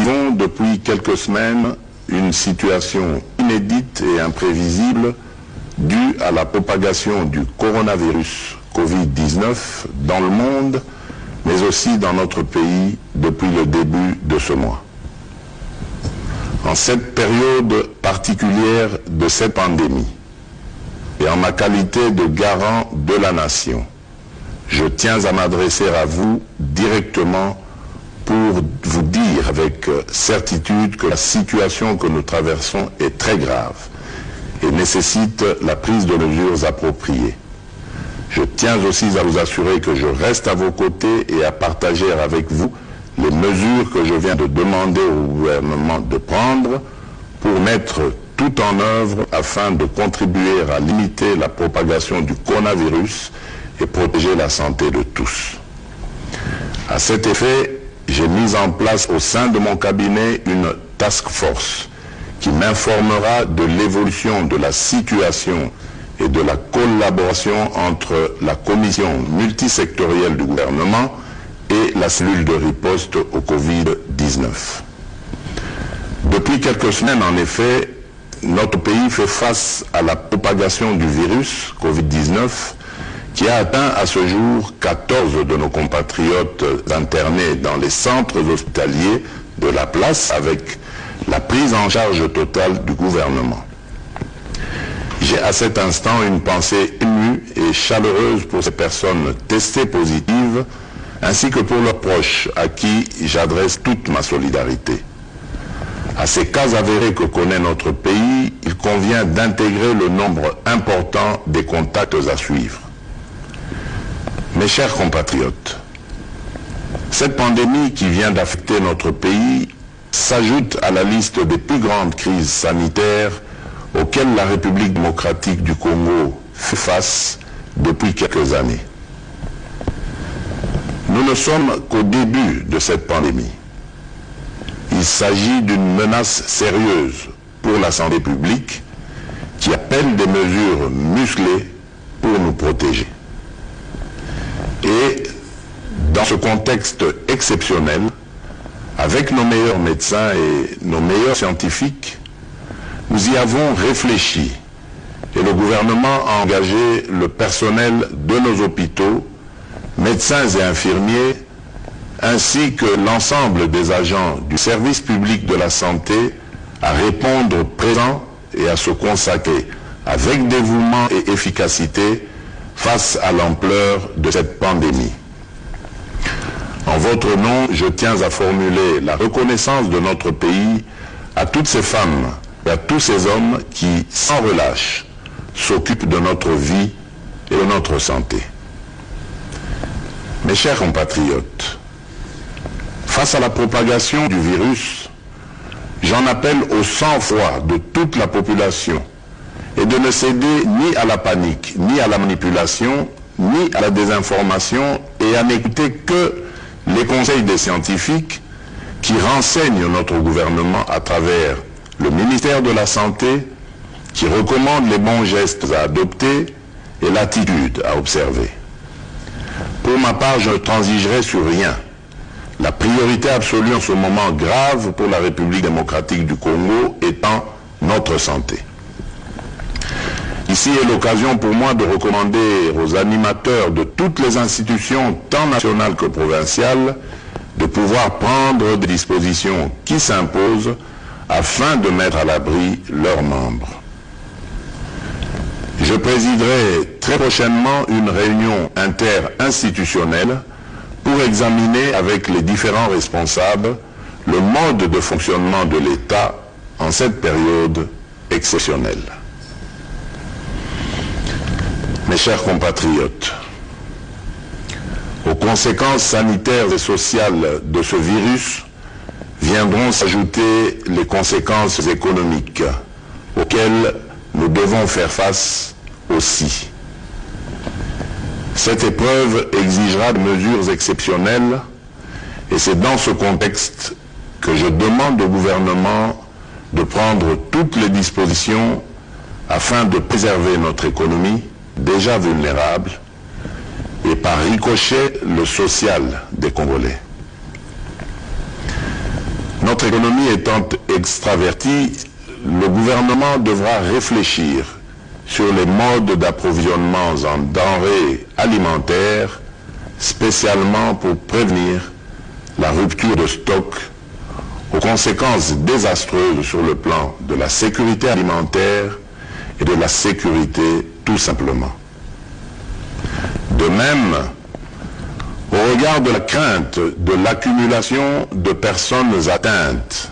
vivons depuis quelques semaines une situation inédite et imprévisible due à la propagation du coronavirus Covid-19 dans le monde, mais aussi dans notre pays depuis le début de ce mois. En cette période particulière de cette pandémie, et en ma qualité de garant de la nation, je tiens à m'adresser à vous directement pour vous dire avec certitude que la situation que nous traversons est très grave et nécessite la prise de mesures appropriées. Je tiens aussi à vous assurer que je reste à vos côtés et à partager avec vous les mesures que je viens de demander au gouvernement de prendre pour mettre tout en œuvre afin de contribuer à limiter la propagation du coronavirus et protéger la santé de tous. À cet effet, j'ai mis en place au sein de mon cabinet une task force qui m'informera de l'évolution de la situation et de la collaboration entre la commission multisectorielle du gouvernement et la cellule de riposte au Covid-19. Depuis quelques semaines, en effet, notre pays fait face à la propagation du virus Covid-19 qui a atteint à ce jour 14 de nos compatriotes internés dans les centres hospitaliers de la place avec la prise en charge totale du gouvernement. J'ai à cet instant une pensée émue et chaleureuse pour ces personnes testées positives ainsi que pour leurs proches à qui j'adresse toute ma solidarité. À ces cas avérés que connaît notre pays, il convient d'intégrer le nombre important des contacts à suivre. Mes chers compatriotes, cette pandémie qui vient d'affecter notre pays s'ajoute à la liste des plus grandes crises sanitaires auxquelles la République démocratique du Congo fait face depuis quelques années. Nous ne sommes qu'au début de cette pandémie. Il s'agit d'une menace sérieuse pour la santé publique qui appelle des mesures musclées pour nous protéger. Et dans ce contexte exceptionnel, avec nos meilleurs médecins et nos meilleurs scientifiques, nous y avons réfléchi et le gouvernement a engagé le personnel de nos hôpitaux, médecins et infirmiers, ainsi que l'ensemble des agents du service public de la santé à répondre présent et à se consacrer avec dévouement et efficacité face à l'ampleur de cette pandémie. En votre nom, je tiens à formuler la reconnaissance de notre pays à toutes ces femmes et à tous ces hommes qui, sans relâche, s'occupent de notre vie et de notre santé. Mes chers compatriotes, face à la propagation du virus, j'en appelle au sang-froid de toute la population et de ne céder ni à la panique, ni à la manipulation, ni à la désinformation et à n'écouter que les conseils des scientifiques qui renseignent notre gouvernement à travers le ministère de la Santé qui recommande les bons gestes à adopter et l'attitude à observer. Pour ma part, je ne transigerai sur rien. La priorité absolue en ce moment grave pour la République démocratique du Congo étant notre santé. Ici est l'occasion pour moi de recommander aux animateurs de toutes les institutions, tant nationales que provinciales, de pouvoir prendre des dispositions qui s'imposent afin de mettre à l'abri leurs membres. Je présiderai très prochainement une réunion interinstitutionnelle pour examiner avec les différents responsables le mode de fonctionnement de l'État en cette période exceptionnelle. Mes chers compatriotes, aux conséquences sanitaires et sociales de ce virus viendront s'ajouter les conséquences économiques auxquelles nous devons faire face aussi. Cette épreuve exigera des mesures exceptionnelles et c'est dans ce contexte que je demande au gouvernement de prendre toutes les dispositions afin de préserver notre économie déjà vulnérable et par ricochet le social des Congolais. Notre Notre économie étant extravertie, le gouvernement devra réfléchir sur les modes d'approvisionnement en denrées alimentaires, spécialement pour prévenir la rupture de stock aux conséquences désastreuses sur le plan de la sécurité alimentaire et de la sécurité tout simplement. De même, au regard de la crainte de l'accumulation de personnes atteintes,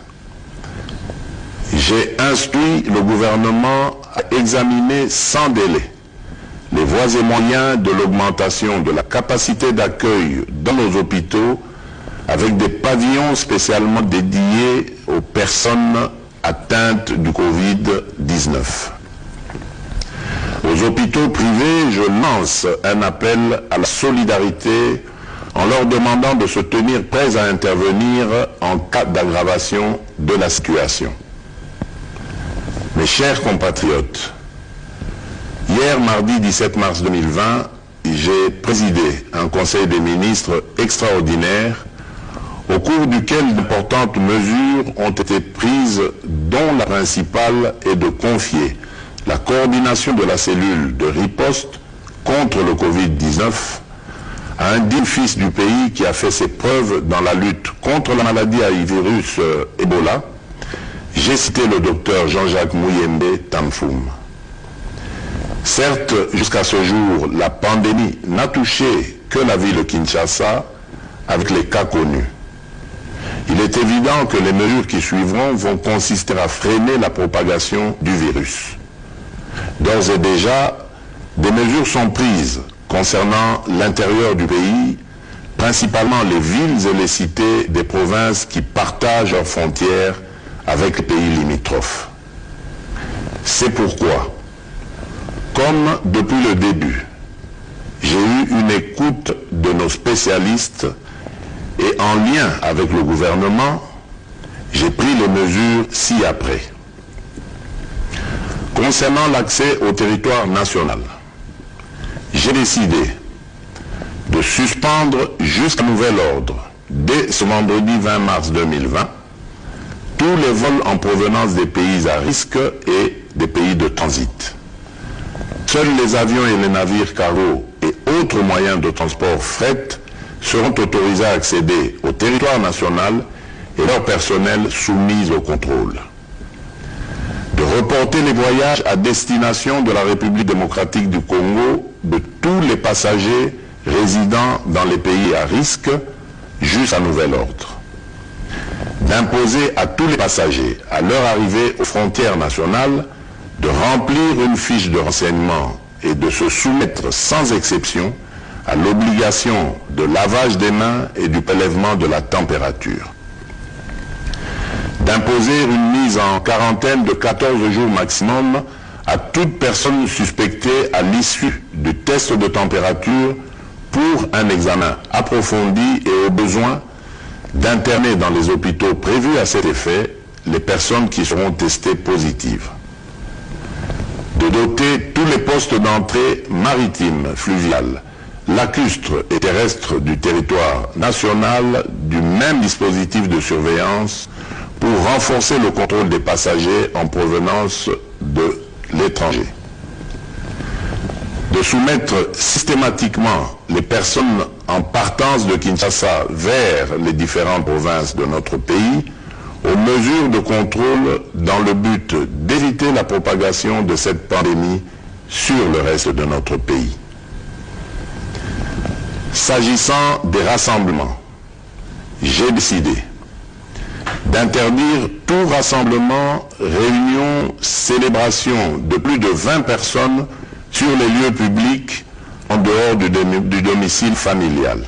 j'ai instruit le gouvernement à examiner sans délai les voies et moyens de l'augmentation de la capacité d'accueil dans nos hôpitaux avec des pavillons spécialement dédiés aux personnes atteintes du Covid-19. Aux hôpitaux privés, je lance un appel à la solidarité en leur demandant de se tenir prêts à intervenir en cas d'aggravation de la situation. Mes chers compatriotes, hier, mardi 17 mars 2020, j'ai présidé un conseil des ministres extraordinaire au cours duquel d'importantes mesures ont été prises, dont la principale est de confier la coordination de la cellule de riposte contre le Covid-19 à un digne fils du pays qui a fait ses preuves dans la lutte contre la maladie à virus Ebola. J'ai cité le docteur Jean-Jacques Muyembe Tamfoum. Certes, jusqu'à ce jour, la pandémie n'a touché que la ville de Kinshasa avec les cas connus. Il est évident que les mesures qui suivront vont consister à freiner la propagation du virus. D'ores et déjà, des mesures sont prises concernant l'intérieur du pays, principalement les villes et les cités des provinces qui partagent leurs frontières avec les pays limitrophes. C'est pourquoi, comme depuis le début, j'ai eu une écoute de nos spécialistes et en lien avec le gouvernement, j'ai pris les mesures ci-après. Concernant l'accès au territoire national, j'ai décidé de suspendre jusqu'à nouvel ordre, dès ce vendredi 20 mars 2020, tous les vols en provenance des pays à risque et des pays de transit. Seuls les avions et les navires cargo et autres moyens de transport fret seront autorisés à accéder au territoire national et leur personnel soumis au contrôle. De reporter les voyages à destination de la République démocratique du Congo de tous les passagers résidant dans les pays à risque jusqu'à nouvel ordre. D'imposer à tous les passagers, à leur arrivée aux frontières nationales, de remplir une fiche de renseignement et de se soumettre sans exception à l'obligation de lavage des mains et du prélèvement de la température. D'imposer une mise en quarantaine de 14 jours maximum à toute personne suspectée à l'issue du test de température pour un examen approfondi et au besoin d'interner dans les hôpitaux prévus à cet effet les personnes qui seront testées positives. De doter tous les postes d'entrée maritimes, fluviales, lacustres et terrestres du territoire national du même dispositif de surveillance pour renforcer le contrôle des passagers en provenance de l'étranger. De soumettre systématiquement les personnes en partance de Kinshasa vers les différentes provinces de notre pays aux mesures de contrôle dans le but d'éviter la propagation de cette pandémie sur le reste de notre pays. S'agissant des rassemblements, j'ai décidé d'interdire tout rassemblement, réunion, célébration de plus de 20 personnes sur les lieux publics en dehors du domicile familial.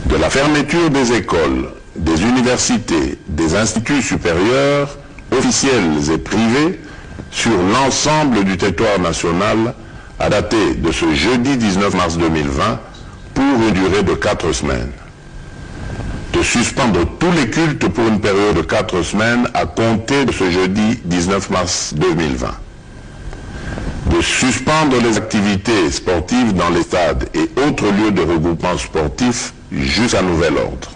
De la fermeture des écoles, des universités, des instituts supérieurs, officiels et privés, sur l'ensemble du territoire national à dater de ce jeudi 19 mars 2020 pour une durée de 4 semaines. De suspendre tous les cultes pour une période de 4 semaines à compter de ce jeudi 19 mars 2020. De suspendre les activités sportives dans les stades et autres lieux de regroupement sportif jusqu'à nouvel ordre.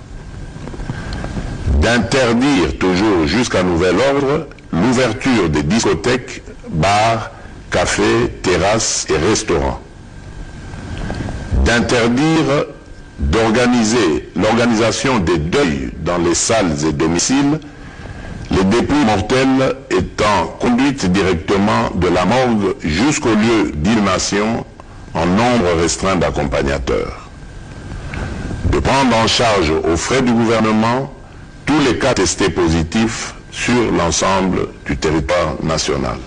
d'interdire toujours jusqu'à nouvel ordre l'ouverture des discothèques, bars, cafés, terrasses et restaurants, d'interdire l'organisation des deuils dans les salles et domiciles, les dépouilles mortelles étant conduites directement de la morgue jusqu'au lieu d'inhumation en nombre restreint d'accompagnateurs, de prendre en charge aux frais du gouvernement tous les cas testés positifs sur l'ensemble du territoire national.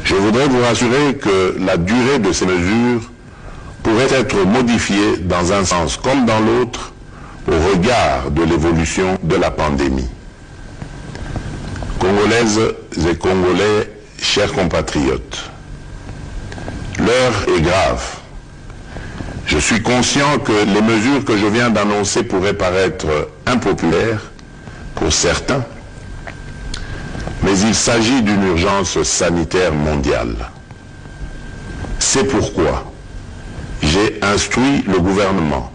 Je voudrais vous rassurer que la durée de ces mesures pourrait être modifiée dans un sens comme dans l'autre au regard de l'évolution de la pandémie. Congolaises et Congolais, chers compatriotes, l'heure est grave. Je suis conscient que les mesures que je viens d'annoncer pourraient paraître impopulaires pour certains, mais il s'agit d'une urgence sanitaire mondiale. C'est pourquoi j'ai instruit le gouvernement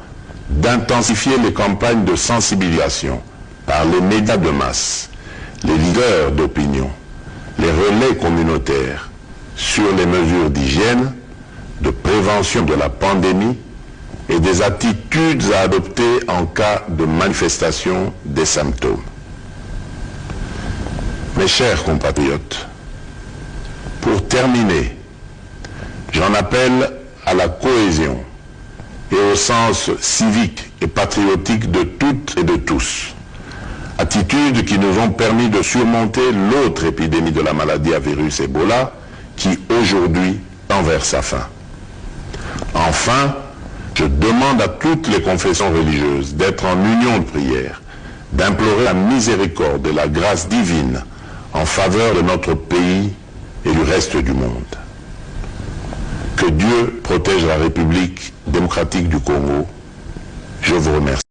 d'intensifier les campagnes de sensibilisation par les médias de masse, les leaders d'opinion, les relais communautaires sur les mesures d'hygiène, de prévention de la pandémie et des attitudes à adopter en cas de manifestation des symptômes. Mes chers compatriotes, pour terminer, j'en appelle à la cohésion et au sens civique et patriotique de toutes et de tous, attitudes qui nous ont permis de surmonter l'autre épidémie de la maladie à virus Ebola qui aujourd'hui tend vers sa fin. Enfin, je demande à toutes les confessions religieuses d'être en union de prière, d'implorer la miséricorde et la grâce divine en faveur de notre pays et du reste du monde. Que Dieu protège la République démocratique du Congo. Je vous remercie.